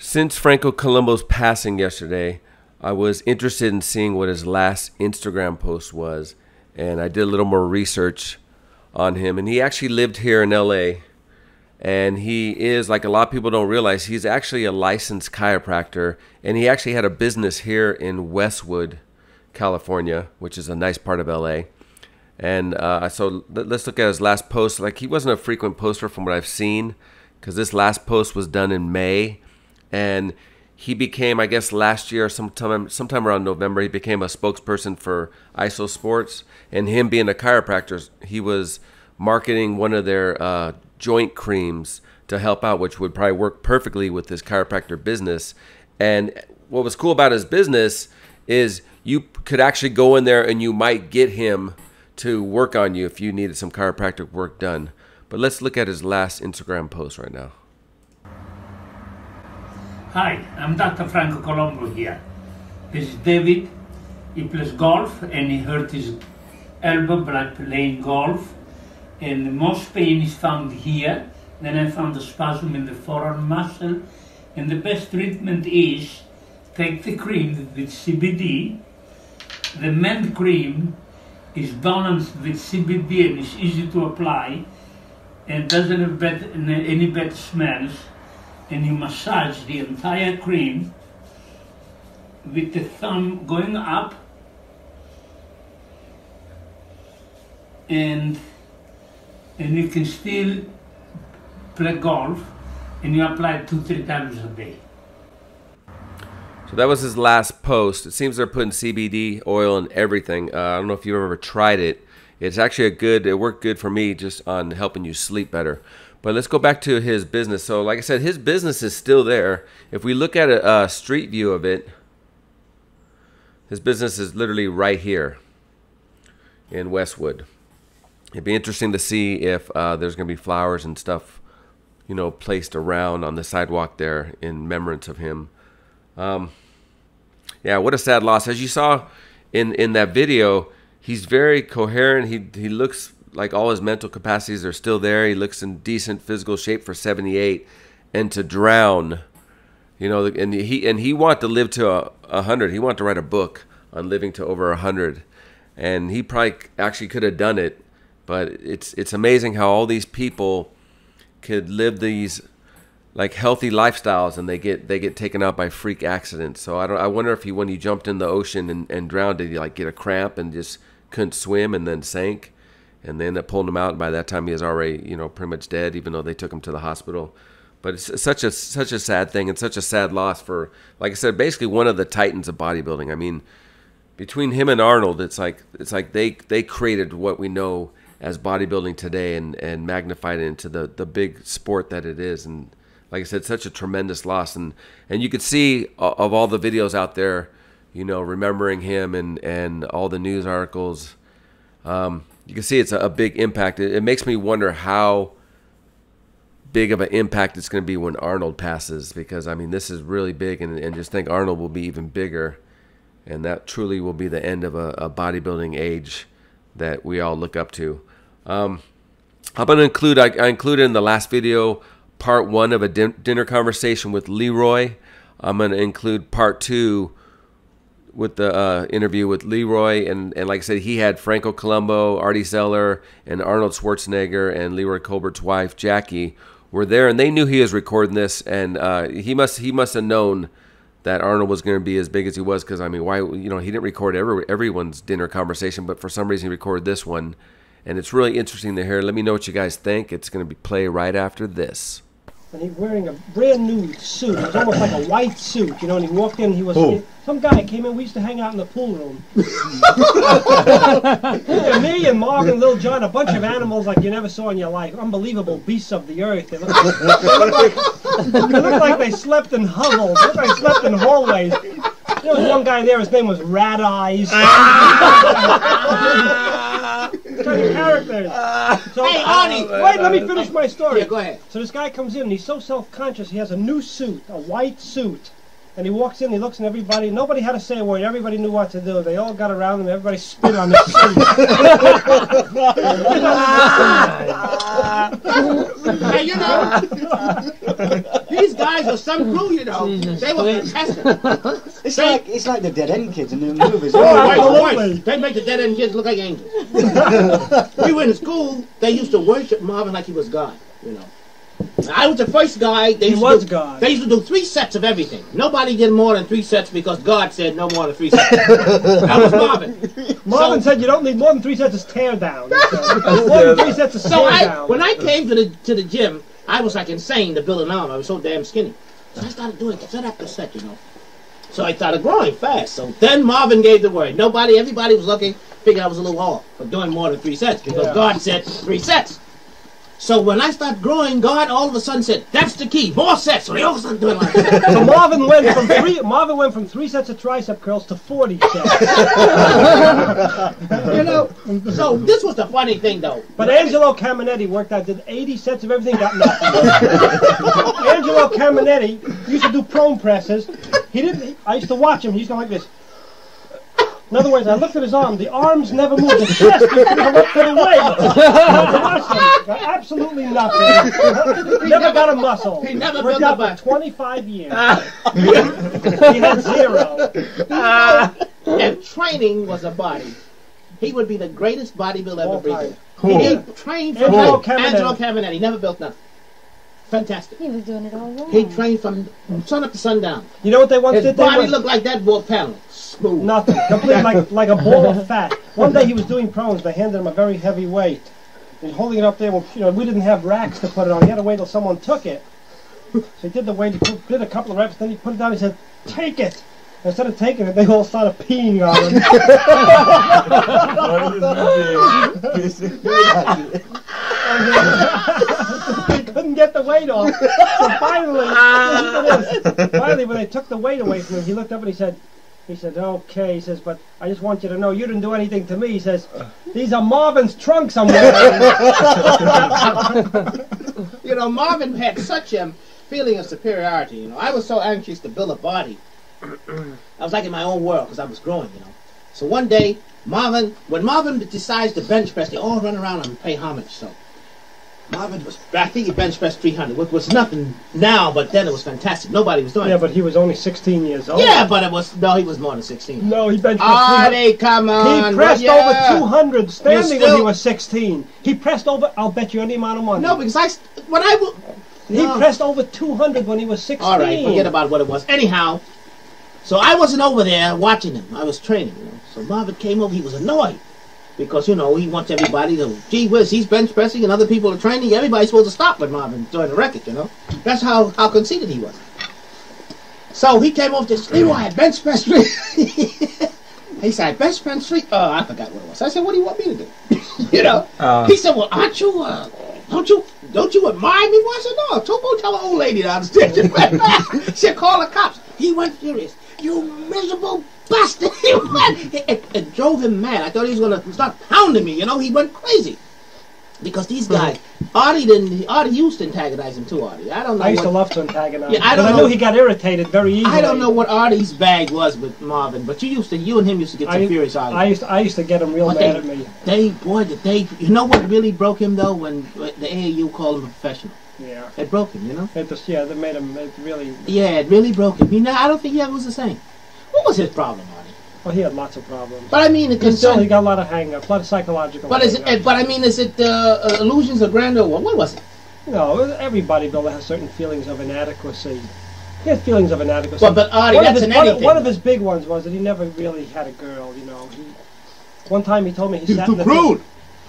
Since Franco Columbu's passing yesterday, I was interested in seeing what his last Instagram post was, and I did a little more research on him. And he actually lived here in LA, and he is, like a lot of people don't realize, he's actually a licensed chiropractor, and he actually had a business here in Westwood, California, which is a nice part of LA. And so let's look at his last post. Like, he wasn't a frequent poster from what I've seen, because this last post was done in May, and he became, I guess last year, sometime around November, he became a spokesperson for ISO Sports. And him being a chiropractor, he was marketing one of their joint creams to help out, which would probably work perfectly with his chiropractor business. And what was cool about his business is you could actually go in there and you might get him to work on you if you needed some chiropractic work done. But let's look at his last Instagram post right now. Hi, I'm Dr. Franco Columbu here. This is David. He plays golf and he hurt his elbow by playing golf. And the most pain is found here. Then I found a spasm in the forearm muscle. And the best treatment is take the cream with CBD. The mint cream is balanced with CBD and is easy to apply and doesn't have any bad smells. And you massage the entire cream with the thumb going up, and you can still play golf, and you apply it 2-3 times a day. So that was his last post. It seems they're putting CBD oil in everything. I don't know if you've ever tried it. It's actually it worked good for me just on helping you sleep better. But let's go back to his business. So like I said, his business is still there. If we look at a street view of it, his business is literally right here in Westwood. It'd be interesting to see if there's going to be flowers and stuff, you know, placed around on the sidewalk there in remembrance of him. Yeah, what a sad loss. As you saw in that video, he's very coherent. He looks like all his mental capacities are still there. He looks in decent physical shape for 78, and to drown, you know, and he wanted to live to 100. He wanted to write a book on living to over 100, and he probably actually could have done it. But it's amazing how all these people could live these like healthy lifestyles, and they get taken out by freak accidents. So I wonder if when he jumped in the ocean and drowned, did he like get a cramp and just couldn't swim and then sank? And they ended up pulling him out. And by that time, he was already, you know, pretty much dead, even though they took him to the hospital. But it's such a sad thing and such a sad loss for, like I said, basically one of the titans of bodybuilding. I mean, between him and Arnold, it's like they created what we know as bodybuilding today and magnified it into the big sport that it is. And like I said, such a tremendous loss. And you could see of all the videos out there, you know, remembering him and all the news articles. You can see it's a big impact. It makes me wonder how big of an impact it's going to be when Arnold passes, because, I mean, this is really big, and just think Arnold will be even bigger, and that truly will be the end of a bodybuilding age that we all look up to. I'm going to include, I included in the last video part 1 of a dinner conversation with Leroy. I'm going to include part 2 with the interview with Leroy, and like I said, he had Franco Columbu, Artie Zeller, and Arnold Schwarzenegger, and Leroy Colbert's wife Jackie were there, and they knew he was recording this, and he must have known that Arnold was going to be as big as he was, because I mean, why, you know, he didn't record everyone's dinner conversation, but for some reason he recorded this one, and it's really interesting to hear. Let me know what you guys think. It's going to play right after this. And he's wearing a brand new suit. It was almost like a white suit, you know, and he walked in, he was, some guy came in, we used to hang out in the pool room. And me and Mark and Lil John, a bunch of animals like you never saw in your life. Unbelievable beasts of the earth. They looked like they slept in hovels. They looked like they slept in hallways. There was one guy there, his name was Rat Eyes. Kind of characters. So, hey, Arnie! Wait, let me finish my story. Yeah, go ahead. So this guy comes in, and he's so self-conscious, he has a new suit, a white suit. And he walks in, he looks at everybody, nobody had to say a word, everybody knew what to do. They all got around him, everybody spit on his suit. Hey, you know, these guys So some crew, you know, they were fantastic. It's like the Dead End Kids in the movies. They make the Dead End Kids look like angels. We were in school, they used to worship Marvin like he was God, you know. I was the first guy. They used to do 3 sets of everything. Nobody did more than 3 sets because God said no more than 3 sets. That was Marvin. Marvin said you don't need more than 3 sets of tear down. More than 3 sets of tear down. When I came to the gym, I was like insane to build an arm. I was so damn skinny. So I started doing set after set, you know. So I started growing fast. So then Marvin gave the word. Everybody was looking, figured I was a little off for doing more than 3 sets because God said 3 sets. So when I started growing, God all of a sudden said, "That's the key, more sets." So they all started doing like that. So Marvin went from 3 sets of tricep curls to 40 sets. You know. So this was the funny thing, though. But Angelo Caminetti did 80 sets of everything, got nothing. Angelo Caminetti used to do prone presses. I used to watch him. He used to go like this. In other words, I looked at his arm. The arms never moved. The chest would come up to the waist. Got absolutely nothing. Never got a muscle. He never worked built out a for 25 years. He had 0. If training was a body, he would be the greatest bodybuilder ever breathed. He trained from Angelo Caminetti. He never built nothing. Fantastic. He was doing it all wrong. He trained from sun up to sundown. You know what they once did? His body looked like that wood panel. Smooth. Nothing. Completely like a ball of fat. One day he was doing prones. They handed him a very heavy weight. He's holding it up there. Well, you know, we didn't have racks to put it on. He had to wait till someone took it. So he did the weight. He did a couple of reps. Then he put it down. He said, "Take it." Instead of taking it, they all started peeing on him. He couldn't get the weight off. So finally, when they took the weight away from him, he looked up and he said, "Okay," he says, "but I just want you to know you didn't do anything to me." He says, "These are Marvin's trunks I'm wearing." You know, Marvin had such a feeling of superiority. You know, I was so anxious to build a body. I was like in my own world because I was growing, you know. So one day, when Marvin decides to bench press, they all run around and pay homage. So Marvin I think he bench pressed 300, which was nothing now, but then it was fantastic. Nobody was doing it. Yeah, but he was only 16 years old. Yeah, but he was more than 16. No, he bench pressed 300. Come on. He pressed over 200 standing when he was 16. He pressed over, I'll bet you any amount of money. No, because he pressed over 200 when he was 16. All right, forget about what it was. Anyhow, so I wasn't over there watching him. I was training, you know. So Marvin came over. He was annoyed because, you know, he wants everybody to, gee whiz, he's bench pressing and other people are training. Everybody's supposed to stop with Marvin doing the record, you know. That's how conceited he was. So he came over to Leroy, bench press 3. He said, bench press 3? Oh, I forgot what it was. I said, what do you want me to do? You know. He said, well, aren't you, don't you admire me? Well, I said, no, go tell an old lady downstairs. She called the cops. He went furious. You miserable bastard! He went. It drove him mad. I thought he was going to start pounding me. You know, he went crazy because these guys. Artie used to antagonize him too. Artie, I don't know. I used to love to antagonize. Yeah, I knew he got irritated very easily. I don't know what Artie's bag was with Marvin, but you and him used to get some furious arguments. I used to get him real mad at me. You know what really broke him though? When the AAU called him a professional. Yeah. It broke him, you know? That made him, it really... Yeah, it really broke him. You know, I don't think he ever was the same. What was his problem, Artie? Well, he had lots of problems. But I mean, he got a lot of hang-ups, a lot of psychological hang-ups. But I mean, is it illusions of grandeur? What was it? No, every bodybuilder has certain feelings of inadequacy. He had feelings of inadequacy. But Artie, one of his big ones was that he never really had a girl, you know. One time he told me he sat in the... He was too crude!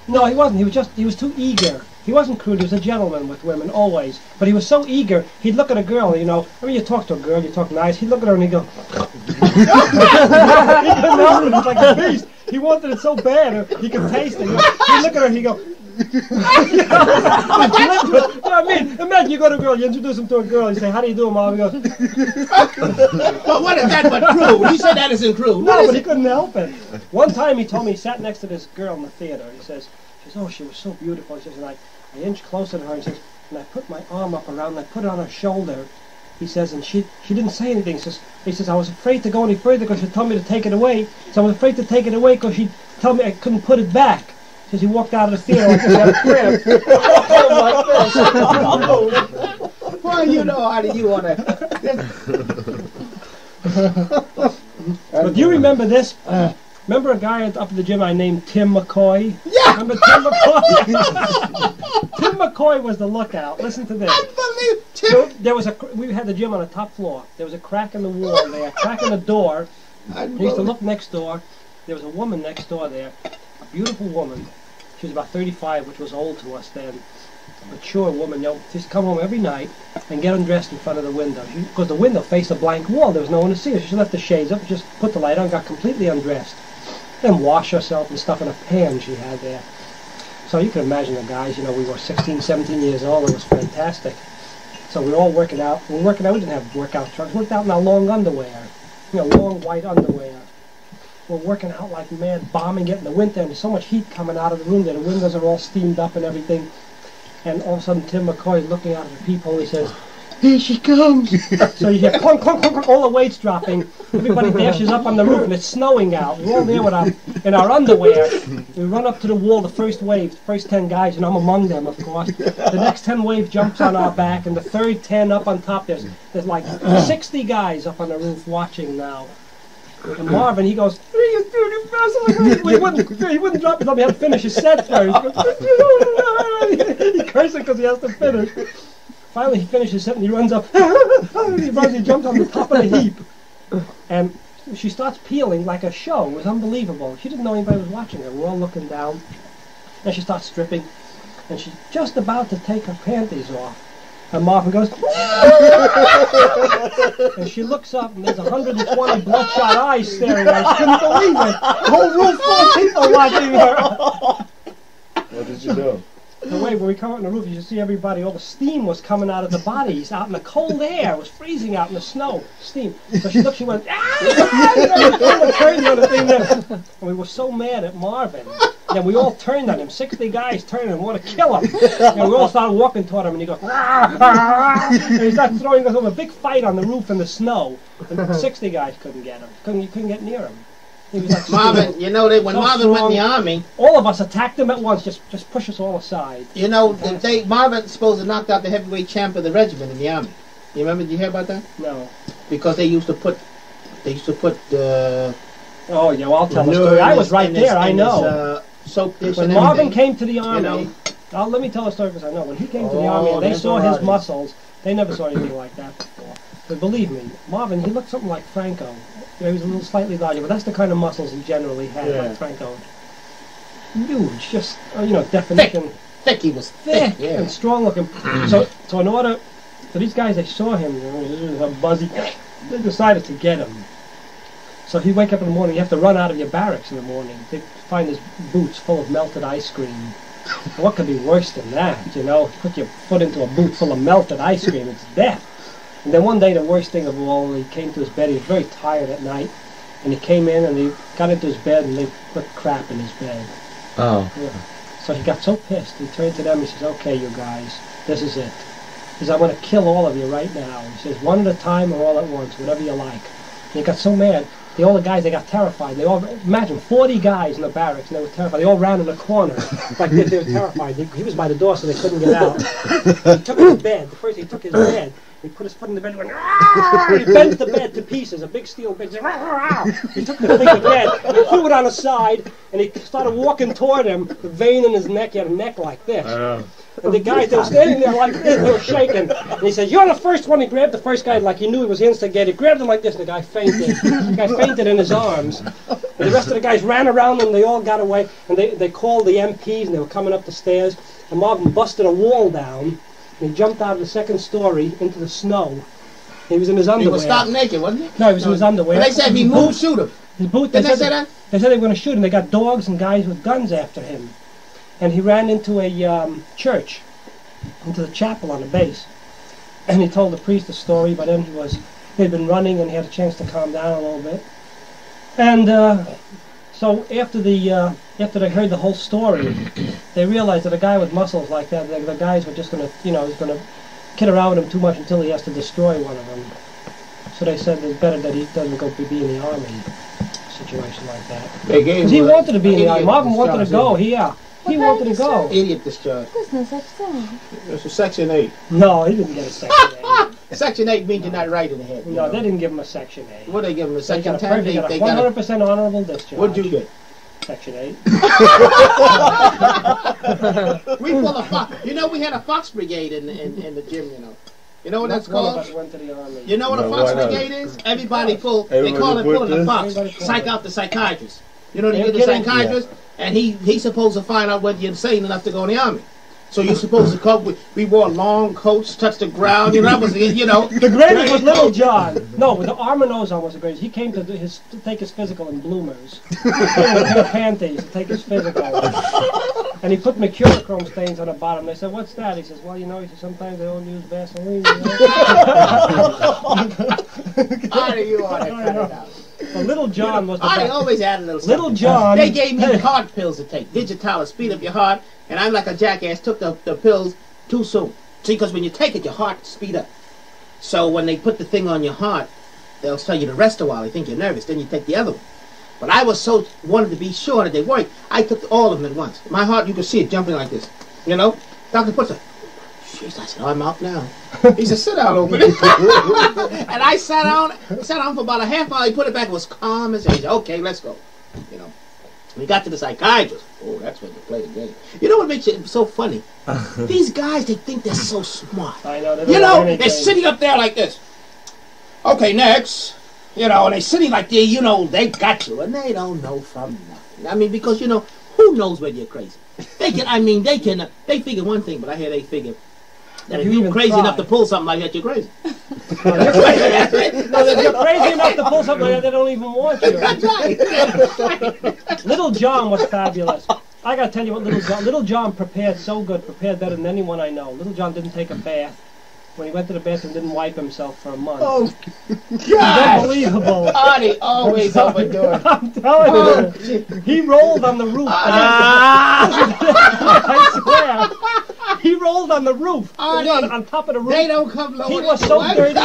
No, he wasn't. He was too eager. He wasn't crude. He was a gentleman with women, always. But he was so eager, he'd look at a girl, you know. I mean, you talk to a girl, you talk nice. He'd look at her and he'd go... He couldn't help it. He was like a beast. He wanted it so bad. He could taste it. He'd look at her and he'd go... I mean, imagine you go to a girl, you introduce him to a girl, you say, "How do you do, Mom?" He goes... But what is that but crude? He said that isn't crude. No, but he couldn't help it. One time he told me he sat next to this girl in the theater. He says, "Oh, she was so beautiful." He says, and I inched closer to her. He says, and I put my arm up around, and I put it on her shoulder. He says, and she didn't say anything. He says, I was afraid to go any further because she'd tell me to take it away. So I was afraid to take it away because she'd tell me I couldn't put it back. He says he walked out of the theater like this, had a cramp. Well, you know how do you want to... But do you remember this? Remember a guy up at the gym I named Tim McCoy? Yeah! Remember Tim McCoy? Tim McCoy was the lookout. Listen to this. Unbelievable. So there was we had the gym on the top floor. There was a crack in the wall there, a crack in the door. I used to look next door. There was a woman next door there, a beautiful woman. She was about 35, which was old to us then. A mature woman, you know, she used to come home every night and get undressed in front of the window. Because the window faced a blank wall, there was no one to see her. She left the shades up, just put the light on, got completely undressed. Then wash herself and stuff in a pan she had there. So you can imagine the guys, you know, we were 16, 17 years old. It was fantastic. So we were all working out. We were working out. We didn't have workout trucks. We worked out in our long underwear. You know, long white underwear. We're working out like mad, bombing it in the winter, and there's so much heat coming out of the room that the windows are all steamed up and everything. And all of a sudden, Tim McCoy is looking out at the peephole. He says, "Here she comes!" So you hear clunk, clunk, clunk, clunk, all the weights dropping. Everybody dashes up on the roof, and it's snowing out. We're all there with in our underwear. We run up to the wall. The first wave, the first 10 guys, and I'm among them, of course. The next 10 wave jumps on our back, and the third 10 up on top. There's like 60 guys up on the roof watching now. And Marvin, he goes, "What are you doing, he wouldn't drop it. He had to finish his set first." He cursing because he has to finish. Finally, he finishes his set and he runs up. He jumps on the top of the heap. And she starts peeling like a show. It was unbelievable. She didn't know anybody was watching her. We're all looking down. And she starts stripping. And she's just about to take her panties off. And Marvin goes, and she looks up, and there's 120 bloodshot eyes staring at her. She couldn't believe it. The whole room full of people watching her. What did you do? The way when we come out on the roof, you should see everybody. All the steam was coming out of the bodies, out in the cold air. It was freezing out in the snow. Steam. So she looked. She went, and we were so mad at Marvin. And we all turned on him. 60 guys turned and wanted to kill him. And we all started walking toward him, and he goes, and he started throwing us over a big fight on the roof in the snow. And 60 guys couldn't get him. You couldn't get near him. He was like Marvin, you know that when Marvin went in the army, all of us attacked him at once. Just push us all aside. You know, Marvin supposed to knocked out the heavyweight champ of the regiment in the army. You remember? Did you hear about that? No. Because they used to put. Oh yeah, well, I'll tell the story. I was right there. I know. Soap dish when and Marvin everything, came to the army, you know, let me tell a story because I know. When he came to the army and they saw his muscles, they never saw anything like that before. But believe me, Marvin, he looked something like Franco. You know, he was a little slightly larger, but that's the kind of muscles he generally had, like Franco. Huge, just, definition. Thick, he was thick and strong looking. So in order, for these guys, they saw him, buzzy, they decided to get him. So if you wake up in the morning, you have to run out of your barracks in the morning. They find his boots full of melted ice cream. What could be worse than that, you know? Put your foot into a boot full of melted ice cream, it's death. And then one day, the worst thing of all, he came to his bed. He was very tired at night. And he came in and he got into his bed and they put crap in his bed. Oh. Yeah. So he got so pissed. He turned to them and he says, "Okay, you guys, this is it." He says, "I'm going to kill all of you right now." He says, "One at a time or all at once, whatever you like." And he got so mad. All the guys, they got terrified. They all, imagine, 40 guys in the barracks, and they were terrified. They all ran in the corner like this. They were terrified. He was by the door, so they couldn't get out. He took his bed. First, he took his bed. He put his foot in the bed and went, he bent the bed to pieces, a big steel bed. He took the thing of bed, and he threw it on his side, and he started walking toward him, the vein in his neck. He had a neck like this. And the guys, they were standing there like this, they were shaking. And he says, "You're the first one." He grabbed the first guy like he knew he was instigated. He grabbed him like this, and the guy fainted. The guy fainted in his arms. And the rest of the guys ran around him, they all got away. And they called the MPs, and they were coming up the stairs. And Marvin busted a wall down, and he jumped out of the second story into the snow. He was in his underwear. He was stark naked, wasn't he? No, he was in his underwear. But they said if he moved, shoot him. His boot, Didn't they say that? They said they were going to shoot him. They got dogs and guys with guns after him. And he ran into a church, into the chapel on the base. And he told the priest the story, but then he'd been running and he had a chance to calm down a little bit. And so after they heard the whole story, they realized that a guy with muscles like that, the guys were just going to, he's going to kid around with him too much until he has to destroy one of them. So they said it's better that he doesn't go be in the army, situation like that. Because he wanted to be in the army. Marvin wanted to go, He wanted to go. Idiot discharge. There's no such thing. It's a Section 8. No, he didn't get a Section 8. Section 8 means you're not right in the head. No, they didn't give him a Section 8. What they give him? A They Section got a 10? perfect, They got a got 100% honorable discharge. What'd you get? Section 8. We pull a fox. You know, we had a fox brigade in the gym, you know. You know what that's One of called? us went to the army. You know what No, a fox why not? brigade is? Everybody pull. They Everybody call it put pulling the this? fox. Everybody pull Psych it. out the psychiatrist. You know, they They're get the getting- psychiatrist, and he's supposed to find out whether you're insane enough to go in the army. So you're supposed to come with. We wore long coats, touch the ground. You know, that was you know. The greatest was Little John. No, the armor nose on was the greatest. He came to take his physical in bloomers. He came with a pair of panties to take his physical. And he put mercurochrome stains on the bottom. They said, "What's that?" He says, "Well, you know," he said, "sometimes they don't use Vaseline." You know? Artie, you ought to cut it out. But Little John was the Artie best. always had a little something. Little John. They gave me heart pills to take. Digitalis, speed up your heart. And I'm like a jackass, took the pills too soon. See, because when you take it, your heart speed up. So when they put the thing on your heart, they'll tell you to rest a while. They think you're nervous. Then you take the other one. But I was so wanted to be sure that they worked. I took all of them at once. My heart, you could see it jumping like this. You know? Doctor puts it. Jeez, I said, I'm out now. He said, sit down over there. And I sat down for about a half hour. He put it back. It was calm as hell. Okay, let's go. You know. We got to the psychiatrist. Oh, that's when you play the game. You know what makes it so funny? These guys, they think they're so smart. I know. You know, they're sitting up there like this. Okay, next. You know, and they're sitting like they, you know, they got you. And they don't know from nothing. I mean, because, you know, who knows whether you're crazy? They figure one thing, but I hear they figure that if you're crazy enough to pull something like that, you're crazy. No, if you're crazy enough to pull something like that, they don't even want you. Little John was fabulous. I gotta tell you what Little John prepared so good, prepared better than anyone I know. Little John didn't take a bath. When he went to the bathroom, didn't wipe himself for a month. Oh, God! Unbelievable. Artie always overdoing. I'm telling you. He rolled on the roof. I swear. He rolled on the roof. Artie, on top of the roof. They don't come lower. He was so dirty.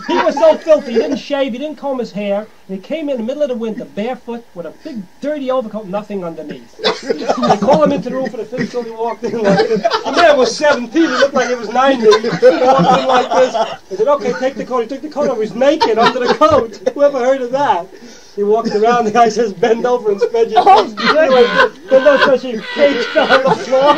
He was so filthy. He didn't shave. He didn't comb his hair. And he came in the middle of the winter, barefoot, with a big, dirty overcoat, nothing underneath. They called him into the room for the physical. He walked in like this. The man was 17. He looked like he was 90. He walked in like this. He said, "Okay, take the coat." He took the coat off. He was naked under the coat. Whoever heard of that? He walked around. The guy says, "Bend over and spread your face." Bend over, so your cage fell on the floor.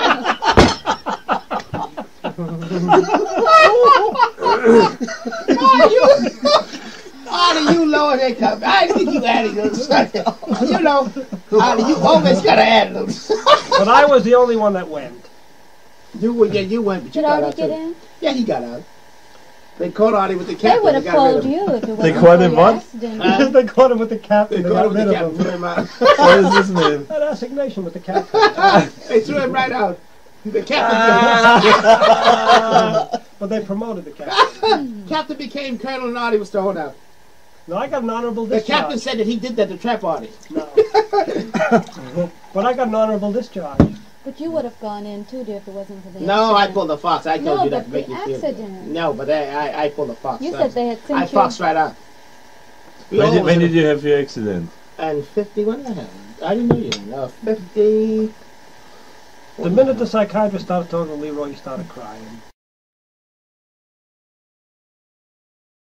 Artie, you lower that cup. I think you added a little. You know, Artie, you always gotta add a little. But I was the only one that went. You went, but you Did got Artie out get too. in? Yeah, he got out. They caught Artie with the They captain. would have got rid called of him. you if it wasn't They for caught him your what? accident. They caught him with the captain. They They caught got him with rid the of captain. him. Threw him out. What is his name? Had assignation with the captain. They threw him right out. The captain. But they promoted the captain. Captain became colonel, and Artie was thrown out. No, I got an honorable The discharge. captain said that he did that to trap Artie. No. But I got an honorable discharge. But you would have gone in too, dear, if it wasn't for the No, I accident. pulled the fox. I told No, you that but to make the you feel accident. good. No, but I pulled the fox. You said they had sent I you. foxed right out. When did you have your accident? And 50, what did I have? I didn't know you. No, 50. The minute the psychiatrist started talking to Leroy, he started crying.